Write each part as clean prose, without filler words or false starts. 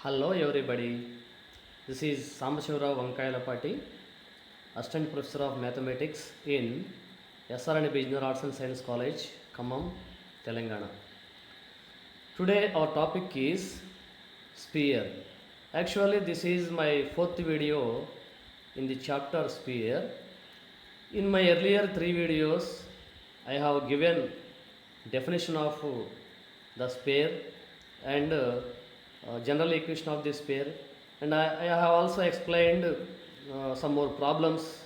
Hello everybody. This is Sambashivara Vankailapati, Assistant Professor of Mathematics in SRN Business Arts and Science College, Khammam, Telangana. Today our topic is sphere. Actually this is my fourth video in the chapter sphere. In my earlier three videos I have given definition of the sphere and general equation of the sphere, and I have also explained some more problems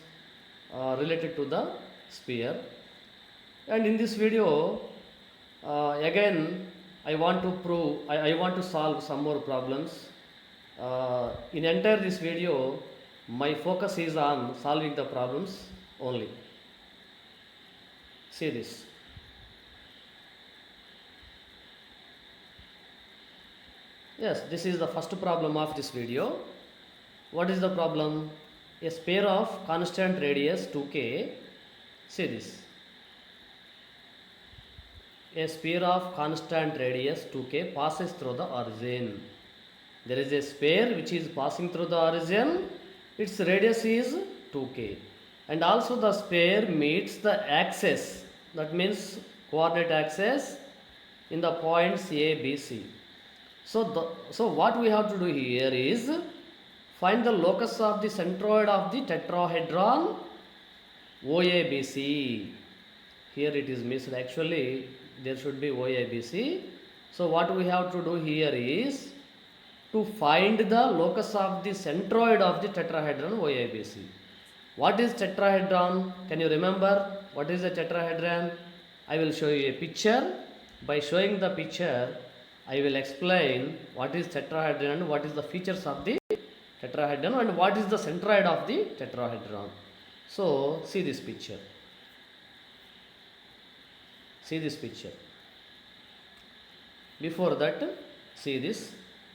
related to the sphere. And in this video again I want to prove, I want to solve some more problems. In entire this video my focus is on solving the problems only. See this. Yes, this is the first problem of this video. What is the problem? A sphere of constant radius 2k. See this. A sphere of constant radius 2k passes through the origin. There is a sphere which is passing through the origin. Its radius is 2k. And also the sphere meets the axis, that means coordinate axis, in the points A, B, C. So what we have to do here is find the locus of the centroid of the tetrahedron OABC. Here it is missed. Actually there should be OABC. So what we have to do here is to find the locus of the centroid of the tetrahedron OABC. What is tetrahedron? Can you remember what is a tetrahedron? I will show you a picture. By showing the picture I will explain what is tetrahedron and what is the features of the tetrahedron and what is the centroid of the tetrahedron. So see this picture. See this picture. Before that, see this.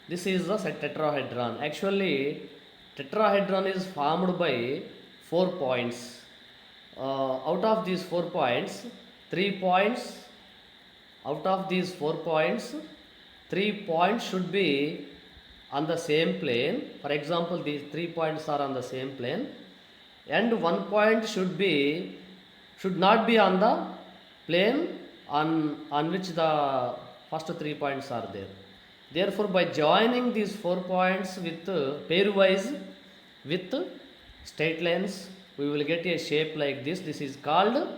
This is the tetrahedron. Actually tetrahedron is formed by 4 points. Out of these 4 points, 3 points, out of these 4 points, 3 points should be on the same plane. For example, these 3 points are on the same plane, and 1 point should not be on the plane on which the first 3 points are there. Therefore, by joining these 4 points with pairwise with straight lines, we will get a shape like this. This is called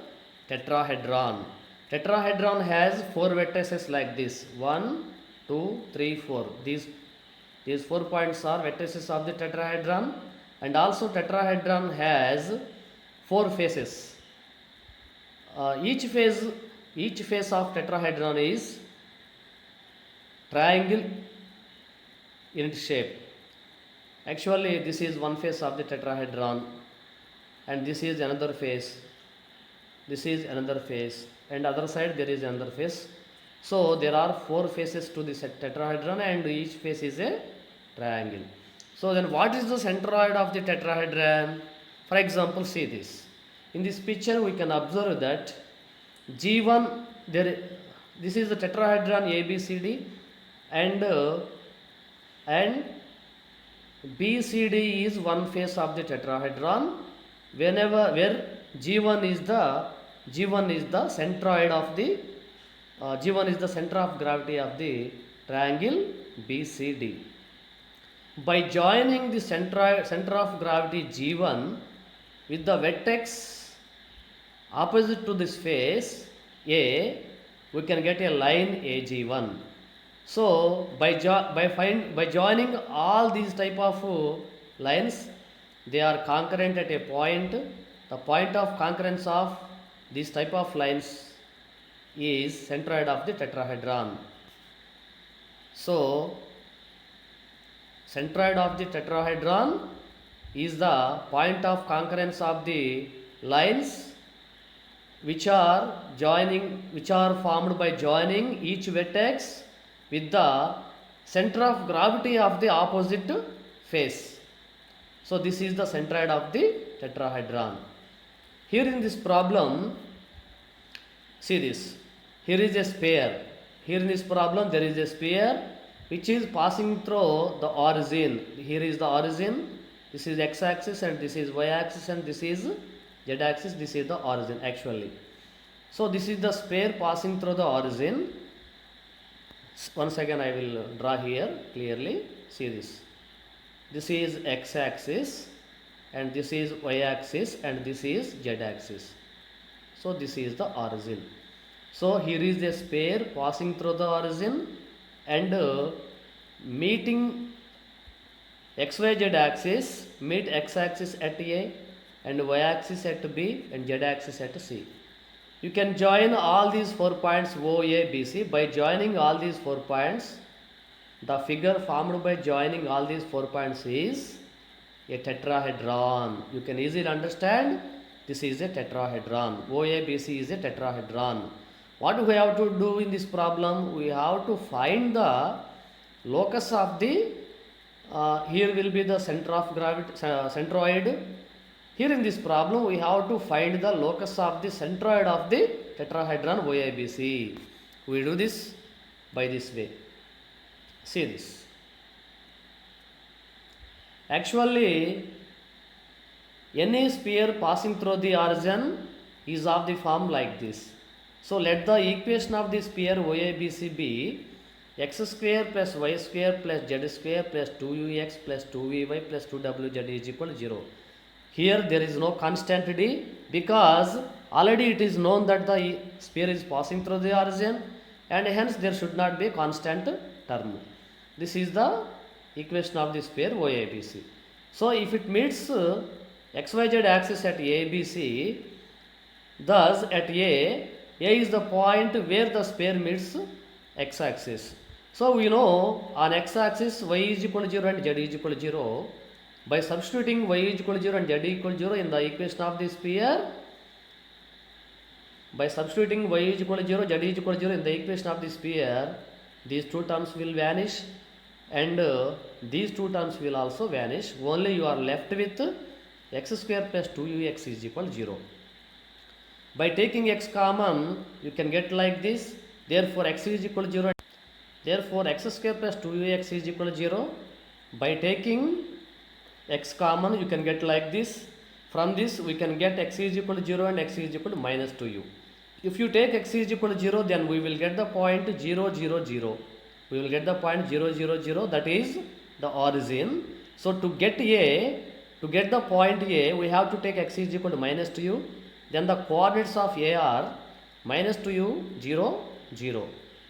tetrahedron. Tetrahedron has 4 vertices like this. 1, 2, 3, 4. These 4 points are vertices of the tetrahedron, and also tetrahedron has 4 faces. Each face of tetrahedron is triangle in its shape. Actually this is one face of the tetrahedron, and this is another face, this is another face, and other side there is another face. So there are 4 faces to this tetrahedron, and each face is a triangle. So then what is the centroid of the tetrahedron? For example, see this. In this picture we can observe that G1, this is the tetrahedron ABCD, and BCD is one face of the tetrahedron, where G1 is the centroid of the G1 is the center of gravity of the triangle BCD. By joining the center of gravity G1 with the vertex opposite to this face A, we can get a line AG1. So by joining all these type of lines, they are concurrent at a point. The point of concurrence of these type of lines is centroid of the tetrahedron. So centroid of the tetrahedron is the point of concurrence of the lines which are formed by joining each vertex with the center of gravity of the opposite face. So this is the centroid of the tetrahedron. Here in this problem, see this. Here is a sphere. Here in this problem there is a sphere which is passing through the origin. Here is the origin, this is x-axis and this is y-axis and this is z-axis, this is the origin actually. So this is the sphere passing through the origin. Once again I will draw here clearly. See this. This is x-axis and this is y-axis and this is z-axis. So this is the origin. So here is a sphere passing through the origin and meeting xyz axis, meet x-axis at A and y-axis at B and z-axis at C. You can join all these 4 points O, A, B, C. By joining all these 4 points, the figure formed by joining all these 4 points is a tetrahedron. You can easily understand this is a tetrahedron. OABC is a tetrahedron. What we have to do in this problem? We have to find the locus of the, here will be the center of gravity, centroid. Here in this problem we have to find the locus of the centroid of the tetrahedron OABC. We do this by this way. See this. Actually, any sphere passing through the origin is of the form like this. So let the equation of the sphere OABC be x square plus y square plus z square plus 2ux plus 2vy plus 2wz is equal to 0. Here there is no constant d because already it is known that the sphere is passing through the origin and hence there should not be a constant term. This is the equation of the sphere OABC. So if it meets xyz axis at ABC, thus at A is the point where the sphere meets x-axis. So we know on x-axis y is equal to 0 and z is equal to 0. By substituting y is equal to 0 and z is equal to 0 in the equation of the sphere, by substituting y is equal to 0, z is equal to 0 in the equation of the sphere, these two terms will vanish and these two terms will also vanish. Only you are left with x square plus 2ux is equal to 0. By taking x common, you can get like this. Therefore, x is equal to 0. Therefore, x square plus 2ux is equal to 0. By taking x common, you can get like this. From this, we can get x is equal to 0 and x is equal to minus 2u. If you take x is equal to 0, then we will get the point 0, 0, 0. We will get the point 0, 0, 0, that is the origin. So, to get A, to get the point A, we have to take x is equal to minus 2u. Then the coordinates of A are minus 2u, 0, 0.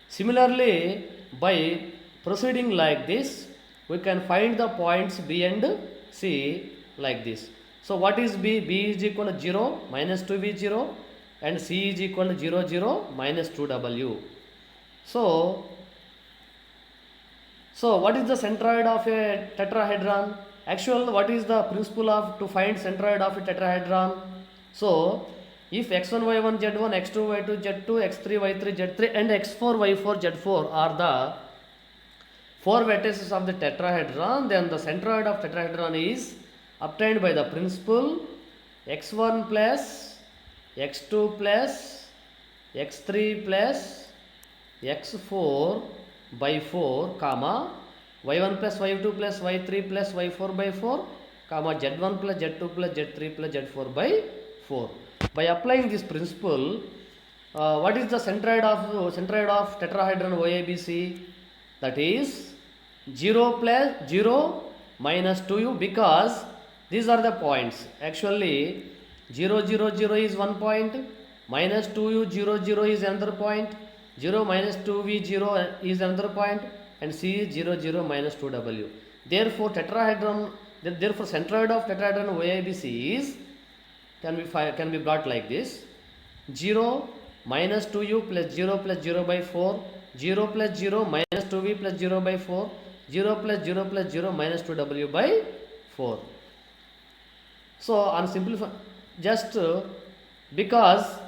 Similarly, by proceeding like this, we can find the points B and C like this. So what is B? B is equal to 0, minus 2v 0 and C is equal to 0, 0, minus 2w. So what is the centroid of a tetrahedron? Actually, what is the principle of to find centroid of a tetrahedron? So, if x1, y1, z1, x2, y2, z2, x3, y3, z3 and x4, y4, z4 are the 4 vertices of the tetrahedron, then the centroid of tetrahedron is obtained by the principle x1 plus x2 plus x3 plus x4 by 4 comma y1 plus y2 plus y3 plus y4 by 4 comma z1 plus z2 plus z3 plus z4 by 4. By applying this principle, what is the centroid of tetrahedron OABC? That is 0 plus 0 minus 2u, because these are the points. Actually 0, 0, 0 is one point, minus 2u 0, 0 is another point, 0 minus 2v 0 is another point, and C is 0, 0 minus 2w. Therefore centroid of tetrahedron OABC is can be brought like this: 0 minus 2u plus 0 plus 0 by 4, 0 plus 0 minus 2v plus 0 by 4, 0 plus 0 plus 0 minus 2w by 4. So on simplify, just because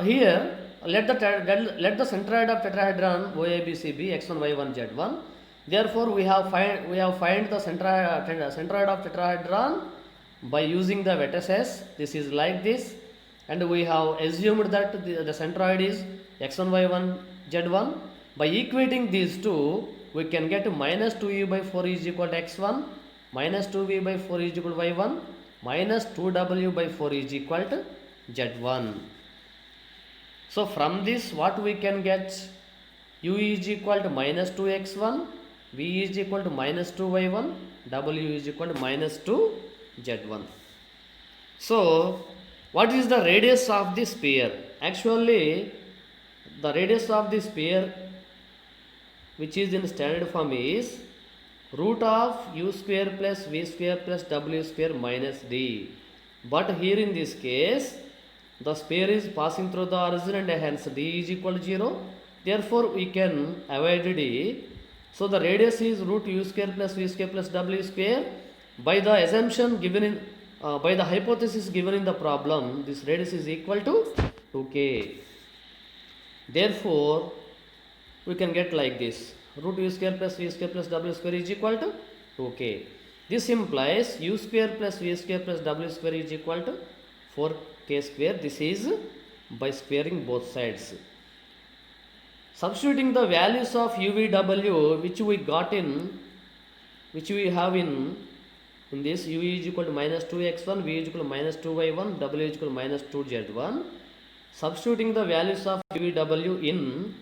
here let the centroid of tetrahedron OABC be x1, y1, z1. Therefore we have find the centroid of tetrahedron by using the vertices. This is like this, and we have assumed that the centroid is x1, y1, z1, By equating these two, we can get minus 2u by 4 is equal to x1, minus 2v by 4 is equal to y1, minus 2w by 4 is equal to z1. So from this what we can get? U is equal to minus 2x1, v is equal to minus 2y1, w is equal to minus 2z1. So what is the radius of the sphere? Actually the radius of the sphere which is in standard form is root of u square plus v square plus w square minus d. But here in this case the sphere is passing through the origin and hence d is equal to 0. Therefore we can avoid d. So the radius is root u square plus v square plus w square. By the assumption given in by the hypothesis given in the problem, this radius is equal to 2k. Therefore we can get like this: root u square plus v square plus w square is equal to 2k. This implies u square plus v square plus w square is equal to 4k square. This is by squaring both sides. Substituting the values of UVW which we have in this, u is equal to minus 2x1, v is equal to minus 2y1, w is equal to minus 2z1. Substituting the values of UVW in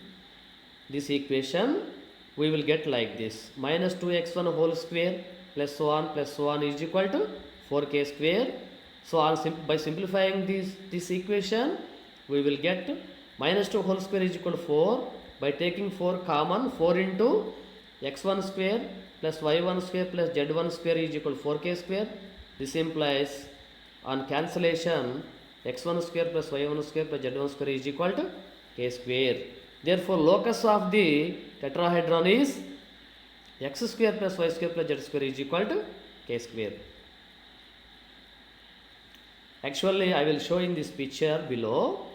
this equation, we will get like this: minus 2x1 whole square plus so on is equal to 4k square. So by simplifying this equation, we will get minus 2 whole square is equal to 4. By taking 4 common, 4 into x1 square plus y1 square plus z1 square is equal to 4k square. This implies on cancellation x1 square plus y1 square plus z1 square is equal to k square. Therefore locus of the tetrahedron is x square plus y square plus z square is equal to k square. Actually I will show in this picture below.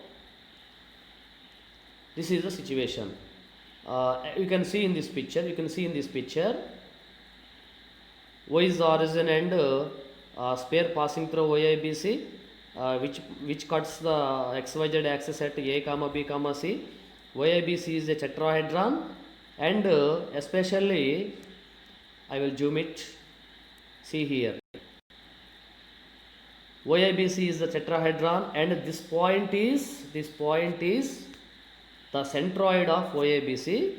This is the situation. You can see in this picture, y is the origin and sphere passing through YIBC, which cuts the XYZ axis at A comma B comma C. YIBC is a tetrahedron, and especially I will zoom it. See here, YIBC is the tetrahedron, and this point is the centroid of YIBC.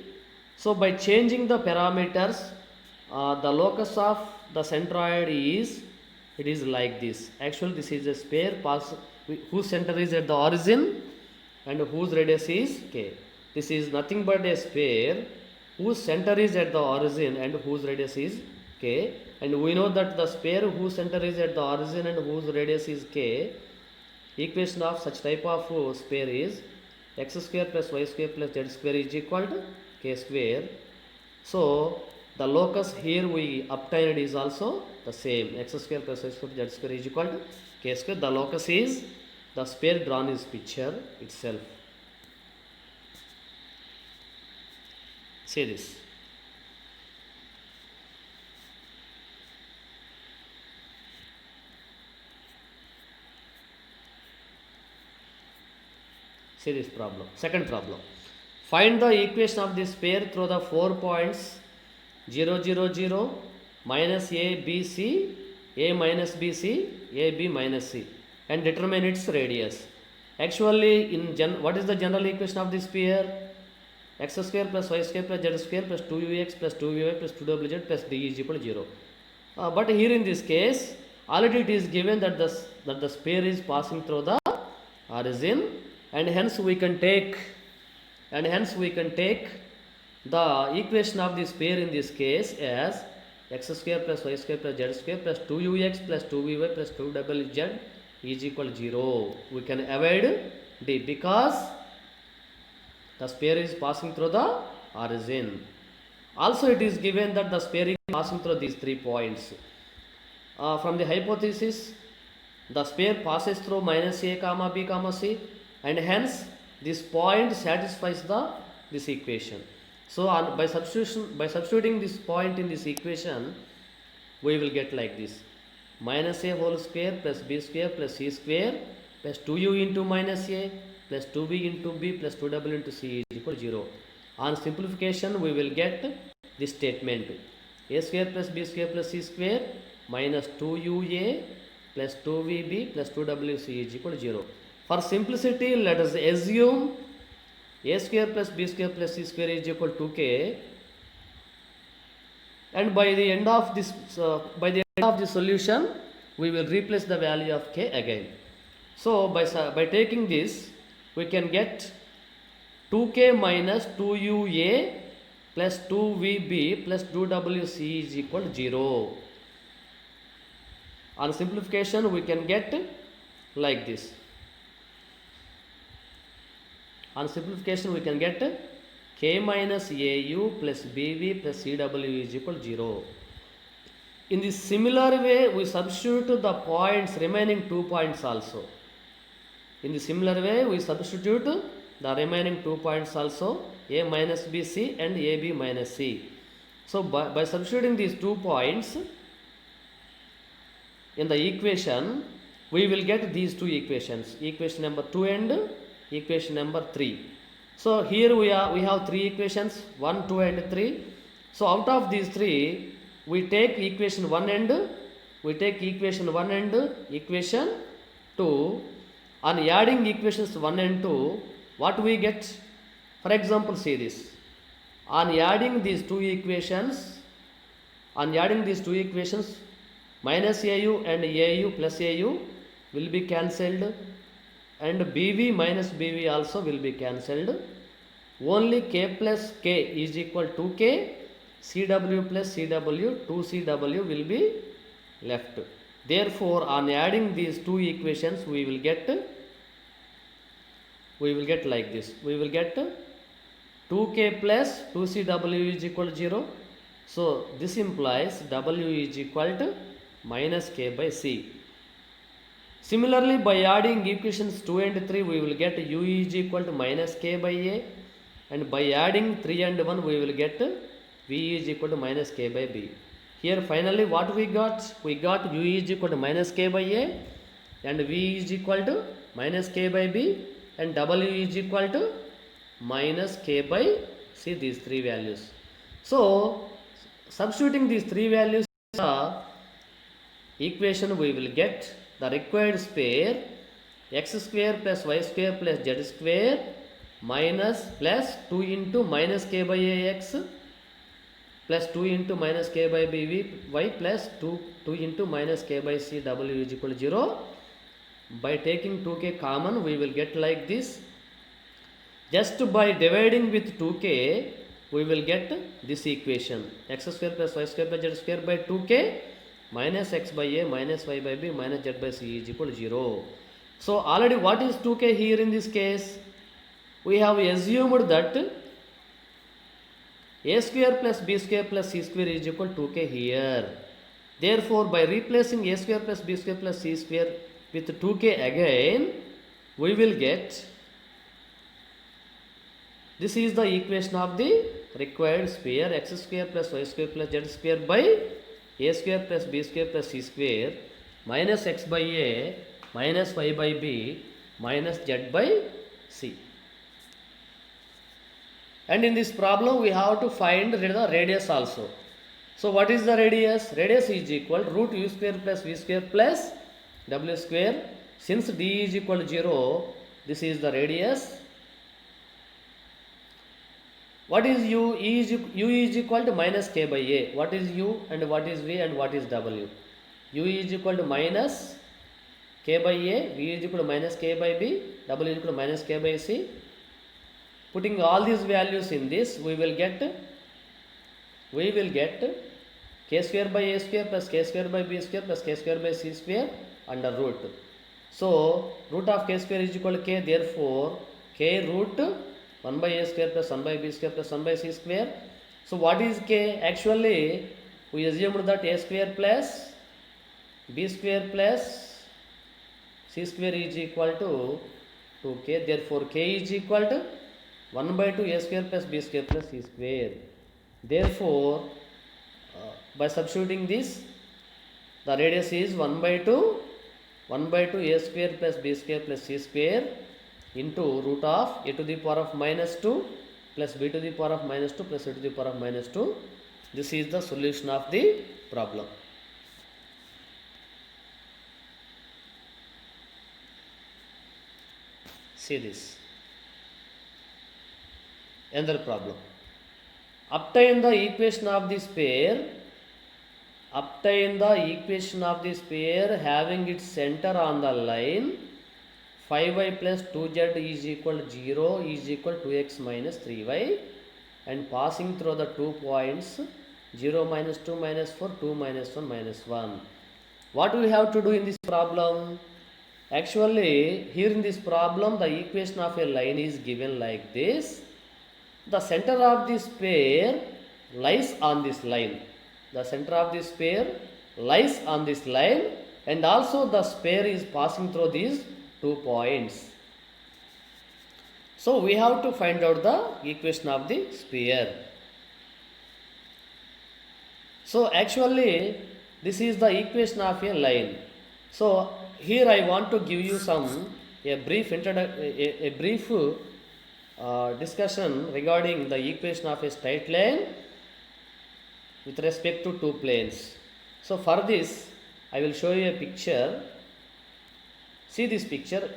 So by changing the parameters, the locus of the centroid is like this. Actually this is a sphere whose center is at the origin and whose radius is k. This is nothing but a sphere whose center is at the origin and whose radius is k. And we know that the sphere whose center is at the origin and whose radius is k, equation of such type of sphere is x square plus y square plus z square is equal to k square. So the locus here we obtained is also the same: x square plus y square z square is equal to k square. The locus is the sphere drawn in this picture itself. See this. See this problem. Second problem. Find the equation of this sphere through the 4 points 0, 0, 0, minus a, b, c, a minus b, c, a, b minus c, and determine its radius. Actually, what is the general equation of this sphere? X square plus y square plus z square plus 2ux plus 2vy plus 2wz plus d is equal to 0. But here in this case, already it is given that the sphere is passing through the origin, and hence we can take the equation of the sphere in this case as x square plus y square plus z square plus 2ux plus 2vy plus 2wz is equal to 0. We can avoid d because the sphere is passing through the origin. Also it is given that the sphere is passing through these 3 points. From the hypothesis, the sphere passes through minus a comma b comma c, and hence this point satisfies this equation. So by substituting this point in this equation, we will get like this: minus a whole square plus b square plus c square plus 2u into minus a plus 2b into b plus 2w into c is equal to 0. On simplification, we will get this statement: a square plus b square plus c square minus 2ua plus 2vb plus 2wc is equal to 0. For simplicity, let us assume a square plus b square plus c square is equal to 2k, and by the end of this solution, we will replace the value of k again. So by taking this, we can get 2k minus 2ua plus 2vb plus 2wc is equal to 0. On simplification, we can get like this. On simplification, we can get k minus au plus bv plus cw is equal to 0. In the similar way, we substitute the points, remaining 2 points also. In the similar way, we substitute the remaining 2 points also, a minus b c and ab minus c. So by substituting these 2 points in the equation, we will get these two equations, equation number 2 and equation number 3. So here we have 3 equations, 1, 2 and 3. So out of these 3, we take equation 1 and equation 2. On adding equations 1 and 2, what we get? For example, see this. On adding these two equations, minus au and au plus au will be cancelled, and bv minus bv also will be cancelled. Only k plus k is equal to k, cw plus cw, 2cw will be left. Therefore, on adding these two equations, we will get like this. We will get 2k plus 2cw is equal to 0. So this implies w is equal to minus k by c. Similarly, by adding equations 2 and 3, we will get u is equal to minus k by a, and by adding 3 and 1, we will get v is equal to minus k by b. Here finally what we got? We got u is equal to minus k by a, and v is equal to minus k by b, and w is equal to minus k by c, these 3 values. So substituting these 3 values in the equation, we will get the required spare x square plus y square plus z square minus plus 2 into minus k by ax plus 2 into minus k by bvy plus 2 into minus k by c w is equal to 0. By taking 2k common, we will get like this. Just by dividing with 2k, we will get this equation: x square plus y square plus z square by 2k minus x by a minus y by b minus z by c is equal to 0. So already what is 2k here in this case? We have assumed that a square plus b square plus c square is equal to 2k here. Therefore, by replacing a square plus b square plus c square with 2k again, we will get, this is the equation of the required sphere: x square plus y square plus z square by a square plus b square plus c square minus x by a minus y by b minus z by c. And in this problem, we have to find the radius also. So what is the radius? Radius is equal to root u square plus v square plus w square. Since d is equal to 0, this is the radius. What is u? U is equal to minus k by a. What is u and what is v and what is w? U is equal to minus k by a, v is equal to minus k by b, w is equal to minus k by c. Putting all these values in this, we will get k square by a square plus k square by b square plus k square by c square under root. So root of k square is equal to k. Therefore, k root 1 by a square plus 1 by b square plus 1 by c square. So what is k? Actually, we assumed that a square plus b square plus c square is equal to 2k. Therefore, k is equal to 1 by 2 a square plus b square plus c square. Therefore, by substituting this, the radius is 1 by 2 a square plus b square plus c square into root of a to the power of minus 2 plus b to the power of minus 2 plus c to the power of minus 2. This is the solution of the problem. See this. Another problem. Obtain the equation of this pair. Obtain the equation of this pair having its center on the line 5y plus 2z is equal to 0 is equal to 2x minus 3y, and passing through the 2 points 0 minus 2 minus 4 2 minus 1 minus 1. What do we have to do in this problem? Actually, here in this problem, the equation of a line is given like this. The center of this pair lies on this line. The center of this pair lies on this line, and also the pair is passing through these 2 points. So we have to find out the equation of the sphere. So actually, this is the equation of a line. So here I want to give you a brief discussion regarding the equation of a straight line with respect to 2 planes. So for this, I will show you a picture. See this picture.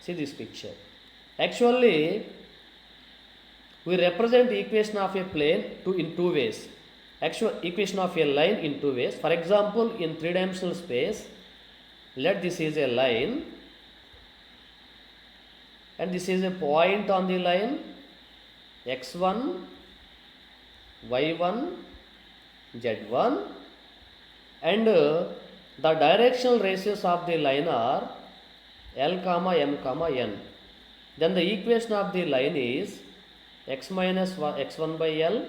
See this picture. Actually, we represent the equation of a plane in 2 ways. Actual equation of a line in 2 ways. For example, in 3-dimensional space, let this is a line, and this is a point on the line x1, y1, z1, and the directional ratios of the line are L, M, N. Then the equation of the line is x minus x1 by L,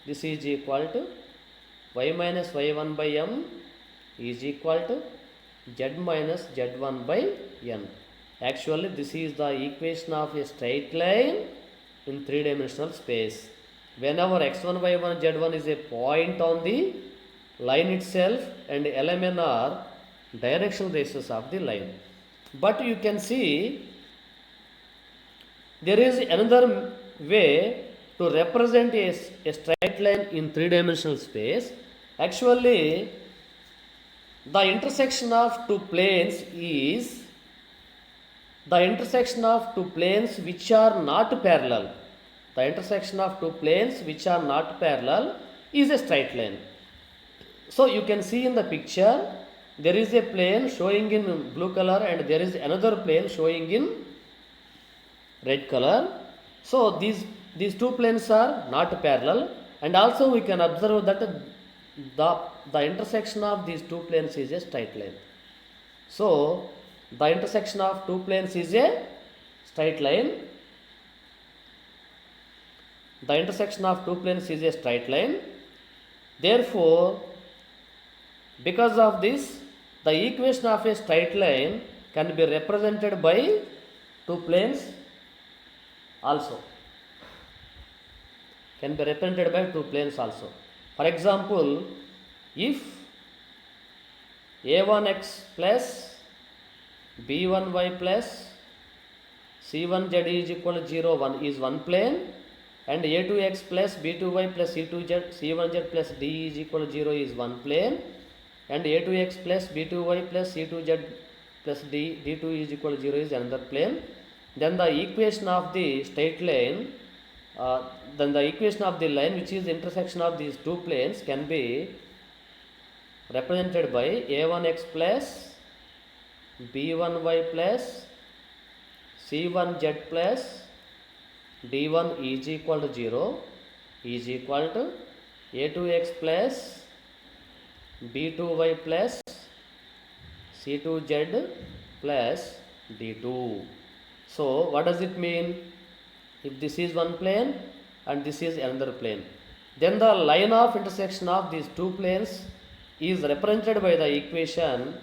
this is equal to y minus y1 by M is equal to z minus z1 by N. Actually, this is the equation of a straight line in 3-dimensional space. Whenever x1, y1, z1 is a point on the line itself, and LMN are directional ratios of the line. But you can see there is another way to represent a straight line in 3-dimensional space. Actually, the intersection of 2 planes is the intersection of 2 planes which are not parallel. The intersection of 2 planes which are not parallel is a straight line. So you can see in the picture, there is a plane showing in blue color and there is another plane showing in red color. So these 2 planes are not parallel, and also we can observe that the intersection of these 2 planes is a straight line. So the intersection of 2 planes is a straight line. The intersection of 2 planes is a straight line. Therefore, because of this, the equation of a straight line can be represented by 2 planes also. Can be represented by 2 planes also. For example, if a1x plus b1y plus c1z is equal to 0, 1 is one plane, and a2x plus b2y plus c1z plus d is equal to 0 is one plane, and a2x plus b2y plus c2z plus d2 is equal to 0 is another plane. Then the equation of the straight line, then the equation of the line which is the intersection of these 2 planes can be represented by a1x plus b1y plus c1z plus d1 is equal to 0 is equal to a2x plus b2y plus c2z plus d2. So what does it mean? If this is one plane and this is another plane, then the line of intersection of these 2 planes is represented by the equation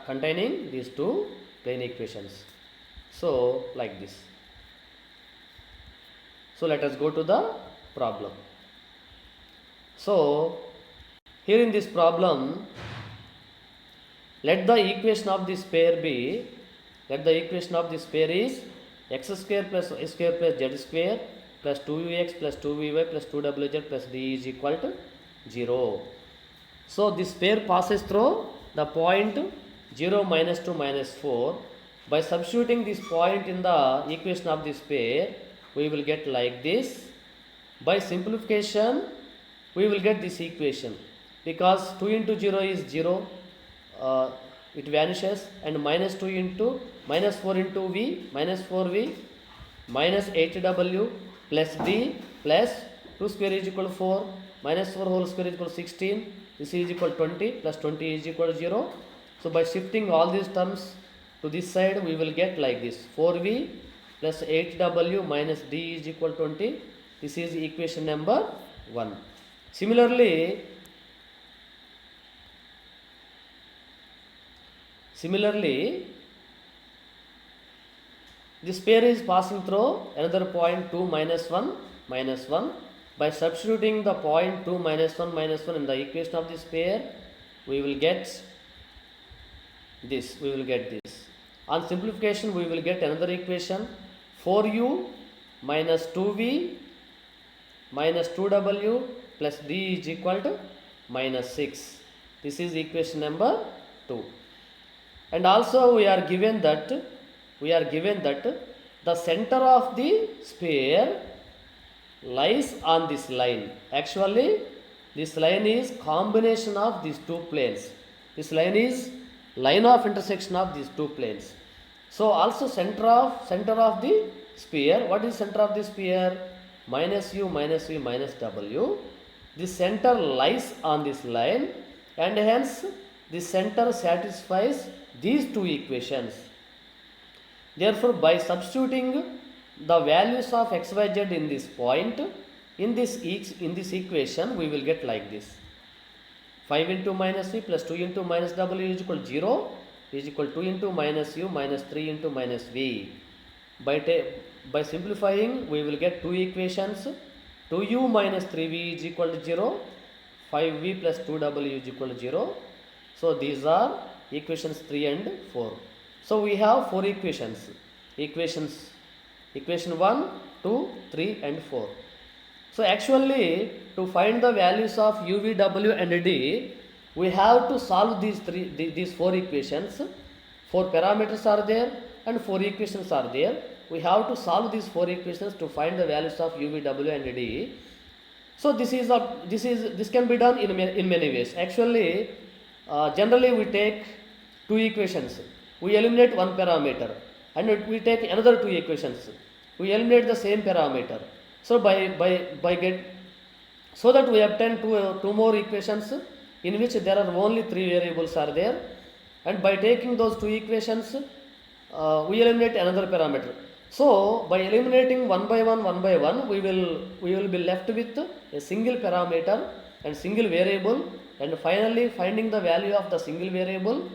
containing these 2 plane equations. So like this. So let us go to the problem. So here in this problem, let the equation of this pair be, let the equation of this pair is x square plus y square plus z square plus 2ux plus 2vy plus 2wz plus d is equal to 0. So this pair passes through the point 0, minus 2, minus 4. By substituting this point in the equation of this pair, we will get like this. By simplification, we will get this equation, because 2 into 0 is 0, it vanishes, and minus 2 into minus 4 into v, minus 4v, minus 8w plus d plus 2 square is equal to 4, minus 4 whole square is equal to 16, this is equal to 20, plus 20 is equal to 0. So by shifting all these terms to this side, we will get like this: 4v plus 8w minus d is equal to 20. This is equation number 1. Similarly, this pair is passing through another point 2, minus 1, minus 1. By substituting the point 2, minus 1, minus 1 in the equation of this pair, we will get this. On simplification, we will get another equation: 4u minus 2v minus 2w plus d is equal to minus 6. This is equation number 2. And also we are given that the center of the sphere lies on this line. Actually, this line is combination of these two planes. This line is line of intersection of these two planes. So also center of the sphere. What is center of the sphere? Minus u minus v minus w. The center lies on this line, and hence the center satisfies these two equations. Therefore, by substituting the values of x, y, z in this point, in this equation, we will get like this: 5 into minus v plus 2 into minus w is equal to 0, is equal to 2 into minus u minus 3 into minus v. By simplifying, we will get two equations: 2u minus 3v is equal to 0, 5v plus 2w is equal to 0. So these are equations 3 and 4. So we have 4 equation 1, 2, 3 and 4. So actually, to find the values of u, v, w and d, we have to solve these 4 equations. 4 parameters are there and 4 equations are there. We have to solve these 4 equations to find the values of u, v, w and d. So this can be done in many ways. Actually, generally we take 2 equations, we eliminate one parameter, and we take another 2 equations, we eliminate the same parameter. So so that we obtain two more equations in which there are only 3 variables are there, and by taking those 2 equations, we eliminate another parameter. So by eliminating one by one, we will be left with a single parameter and single variable, and finally finding the value of the single variable,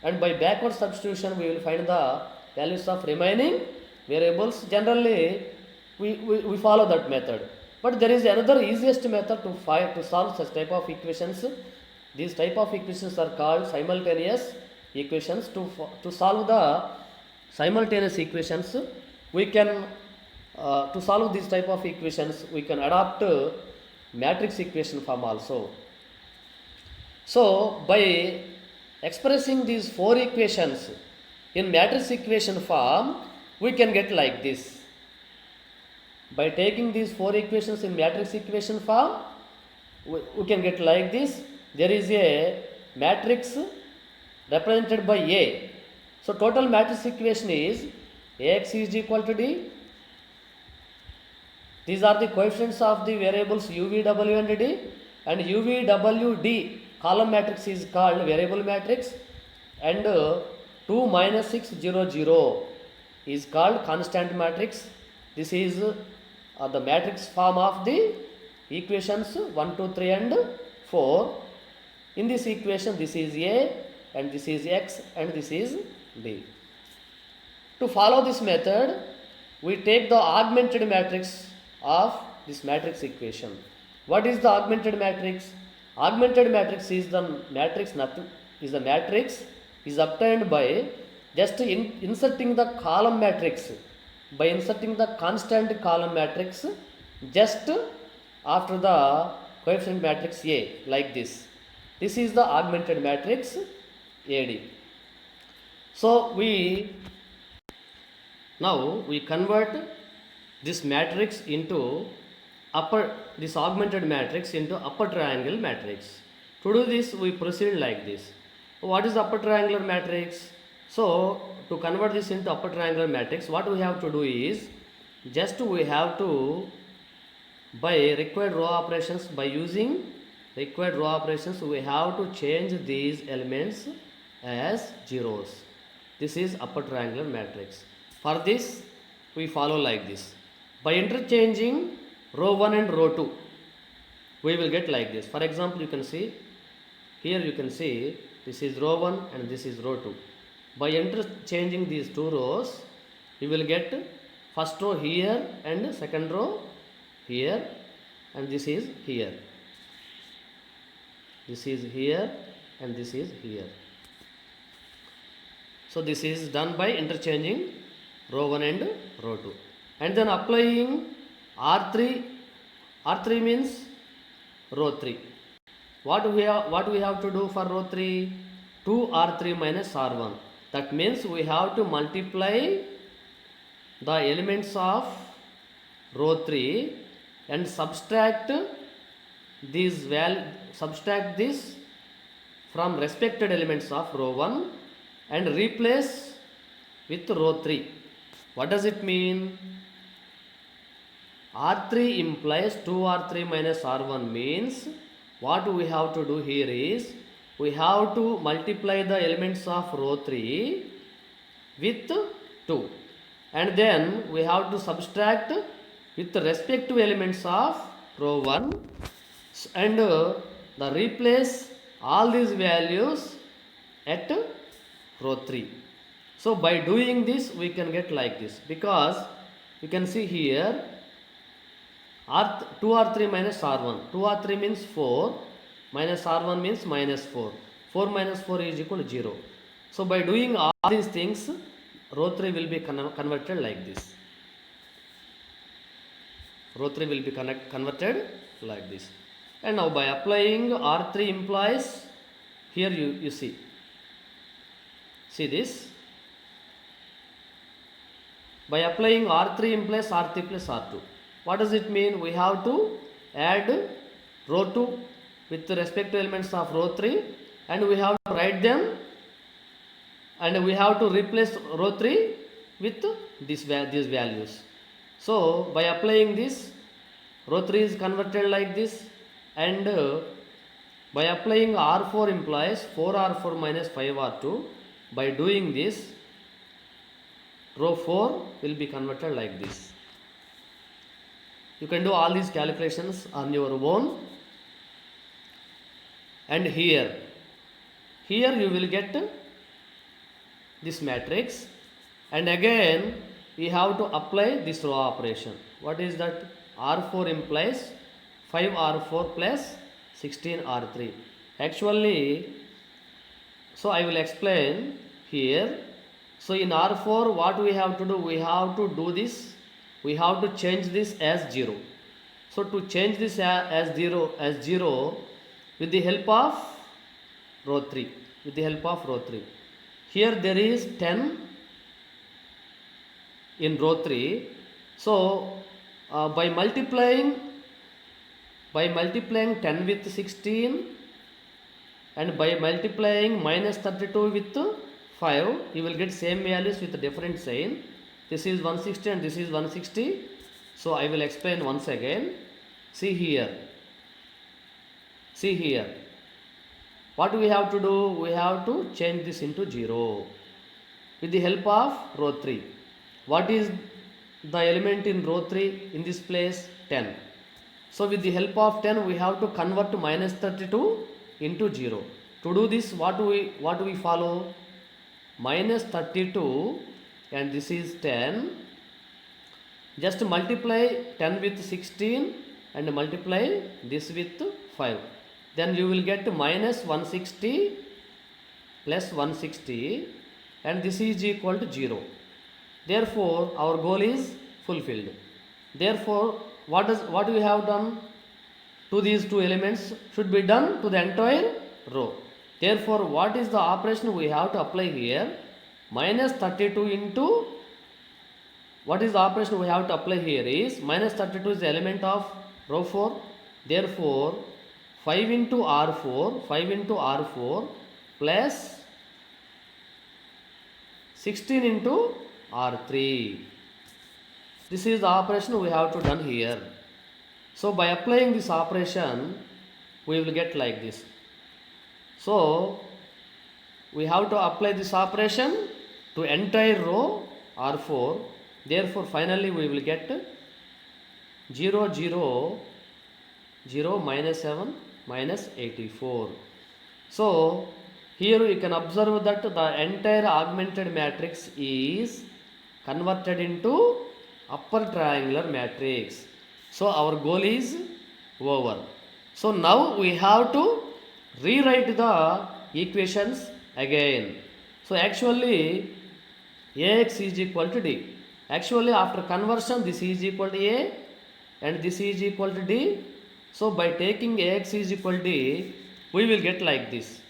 and by backward substitution we will find the values of remaining variables. Generally we follow that method, but there is another easiest method to solve such type of equations. These type of equations are called simultaneous equations. To solve the simultaneous equations, we can to solve these type of equations, we can adopt matrix equation form also. So by expressing these 4 equations in matrix equation form, we can get like this. By taking these 4 equations in matrix equation form, we can get like this. There is a matrix represented by A. So total matrix equation is Ax is equal to D. These are the coefficients of the variables u, v, w and d, and u, v, w, d column matrix is called variable matrix, and 2, minus 6, 0, 0 is called constant matrix. This is the matrix form of the equations 1, 2, 3 and 4. In this equation, this is A and this is X and this is D. To follow this method, we take the augmented matrix of this matrix equation. What is the augmented matrix? Augmented matrix is the matrix is obtained by just inserting the column matrix, by inserting the constant column matrix just after the coefficient matrix A, like this. This is the augmented matrix AD. So now we convert this matrix into this augmented matrix into upper triangle matrix. To do this, we proceed like this. What is upper triangular matrix? So to convert this into upper triangular matrix, what we have to do is just we have to, by required row operations, by using required row operations, we have to change these elements as zeros. This is upper triangular matrix. For this, we follow like this. By interchanging row 1 and row 2, we will get like this. For example, you can see, here you can see this is row 1 and this is row 2. By interchanging these two rows, you will get first row here and second row here, and this is here. This is here and this is here. So this is done by interchanging row 1 and row 2. And then applying R3. R3 means row 3. What we have to do for row 3? 2R3 minus R1. That means we have to multiply the elements of row 3 and subtract this from respected elements of row 1 and replace with row 3. What does it mean? R3 implies 2R3 minus R1 means what we have to do here is we have to multiply the elements of row 3 with 2 and then we have to subtract with the respective elements of row 1 and the replace all these values at row 3. So by doing this we can get like this, because you can see here 2R3 minus R1. 2R3 means 4 minus R1 means minus 4. 4 minus 4 is equal to 0. So by doing all these things, row 3 will be converted like this. Row 3 will be converted like this. And now by applying R3 implies, here you see this. By applying R3 implies R3 plus R2. What does it mean? We have to add row 2 with respect to elements of row 3 and we have to write them and we have to replace row 3 with these values. So by applying this, row 3 is converted like this, and by applying R4 implies 4R4 minus 5R2. By doing this, row 4 will be converted like this. You can do all these calculations on your own. And here you will get this matrix, and again we have to apply this row operation. What is that? R4 implies 5R4 plus 16R3. Actually, so I will explain here. So in R4 what we have to do? We have to do this. We have to change this as 0. So to change this as 0 with the help of row 3. Here there is 10 in row 3. So by multiplying 10 with 16 and by multiplying minus 32 with 5, you will get same values with a different sign. This is 160 and this is 160. So I will explain once again. See here. What we have to do? We have to change this into 0 with the help of row 3. What is the element in row 3 in this place? 10. So with the help of 10 we have to convert minus 32 into 0. To do this, what do we follow? Minus 32 and this is 10. Just multiply 10 with 16 and multiply this with 5. Then you will get minus 160 plus 160 and this is equal to 0. Therefore, our goal is fulfilled. Therefore, what we have done to these two elements should be done to the entire row. Therefore, what is the operation we have to apply here? Minus 32 into, what is the operation we have to apply here is minus 32 is the element of row 4. Therefore, 5 into R4 plus 16 into R3. This is the operation we have to done here. So by applying this operation, we will get like this. So we have to apply this operation to entire row R4. Therefore, finally we will get 0, 0, 0, minus 7, minus 84. So here you can observe that the entire augmented matrix is converted into upper triangular matrix. So our goal is over. So now we have to rewrite the equations again. So actually Ax is equal to D. Actually after conversion this is equal to A and this is equal to D. So by taking Ax is equal to D, we will get like this.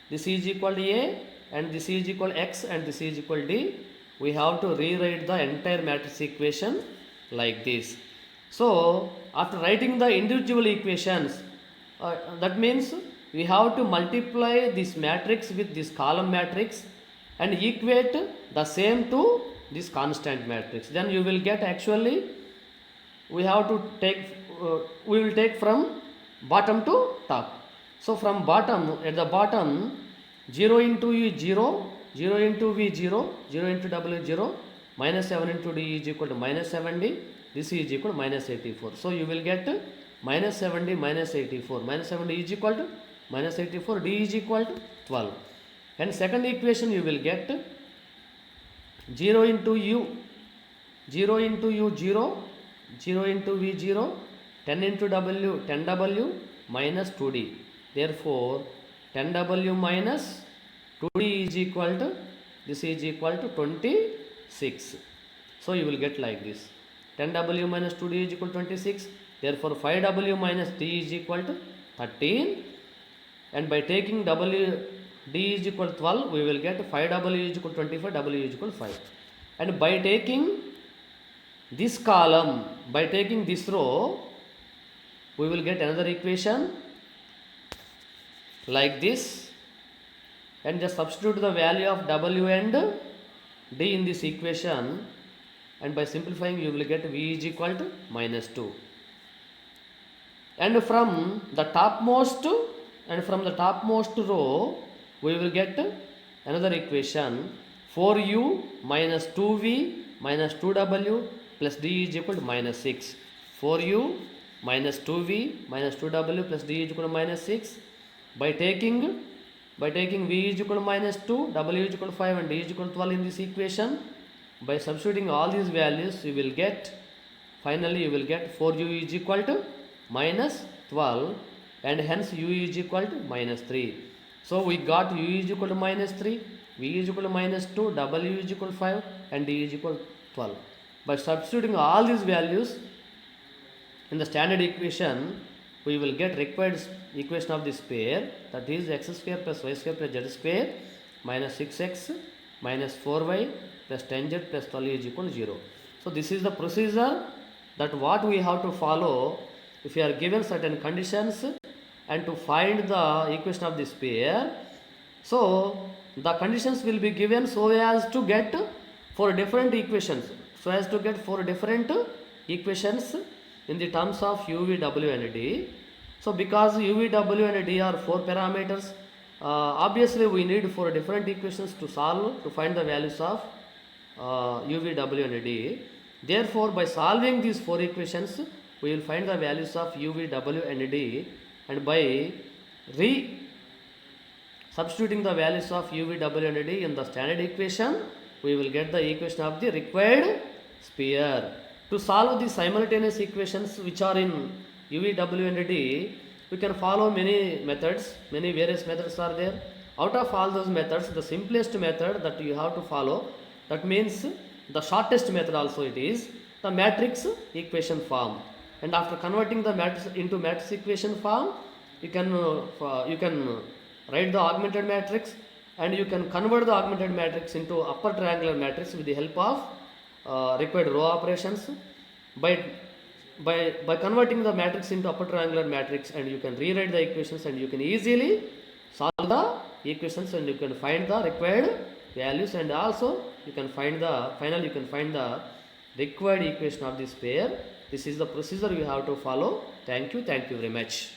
This is equal to A and this is equal to X and this is equal to D. We have to rewrite the entire matrix equation like this. So after writing the individual equations, that means we have to multiply this matrix with this column matrix and equate the same to this constant matrix. Then you will get, actually we have to take, we will take from bottom to top. So from bottom, at the bottom, 0 into U is 0, 0 into V 0, 0 into W 0, minus 7 into D is equal to minus 7D, this is equal to minus 84. So you will get minus 7D minus 84, minus 7D is equal to minus 84, D is equal to 12. And second equation you will get 0 into U, 0 into U 0, 0 into V 0, 10 into W, 10W minus 2D. Therefore, 10W minus 2D is equal to, this is equal to 26. So you will get like this. 10W minus 2D is equal to 26. Therefore, 5W minus D is equal to 13. And by taking W, D is equal to 12, we will get 5W is equal to 25, W is equal to 5. And by taking this column, by taking this row, we will get another equation like this, and just substitute the value of W and D in this equation, and by simplifying you will get V is equal to minus 2. And from the topmost row we will get another equation, 4U minus 2V minus 2W plus D is equal to minus 6. 4U minus 2V minus 2W plus D is equal to minus 6. By taking V is equal to minus 2, W is equal to 5 and D is equal to 12 in this equation, by substituting all these values you will get, finally you will get 4U is equal to minus 12 and hence U is equal to minus 3. So we got U is equal to minus 3, V is equal to minus 2, W is equal to 5 and D is equal to 12. By substituting all these values in the standard equation, we will get required equation of this pair, that is x square plus y square plus z square minus 6x minus 4y plus 10z plus 12 is equal to 0. So this is the procedure that what we have to follow if we are given certain conditions and to find the equation of this pair. So the conditions will be given so as to get 4 different equations, in the terms of U, V, W and D. So because U, V, W and D are 4 parameters, obviously we need 4 different equations to solve to find the values of U, V, W and D. Therefore, by solving these 4 equations, we will find the values of U, V, W and D, and by substituting the values of U, V, W and D in the standard equation, we will get the equation of the required sphere. To solve the simultaneous equations which are in U, V, W and D, we can follow many methods, many various methods are there. Out of all those methods, the simplest method that you have to follow, that means the shortest method also it is, the matrix equation form. And after converting the matrix into matrix equation form, you can write the augmented matrix, and you can convert the augmented matrix into upper triangular matrix with the help of required row operations. By converting the matrix into upper triangular matrix, and you can rewrite the equations, and you can easily solve the equations, and you can find the required values, and also you can find the required equation of this pair. This is the procedure you have to follow. Thank you very much.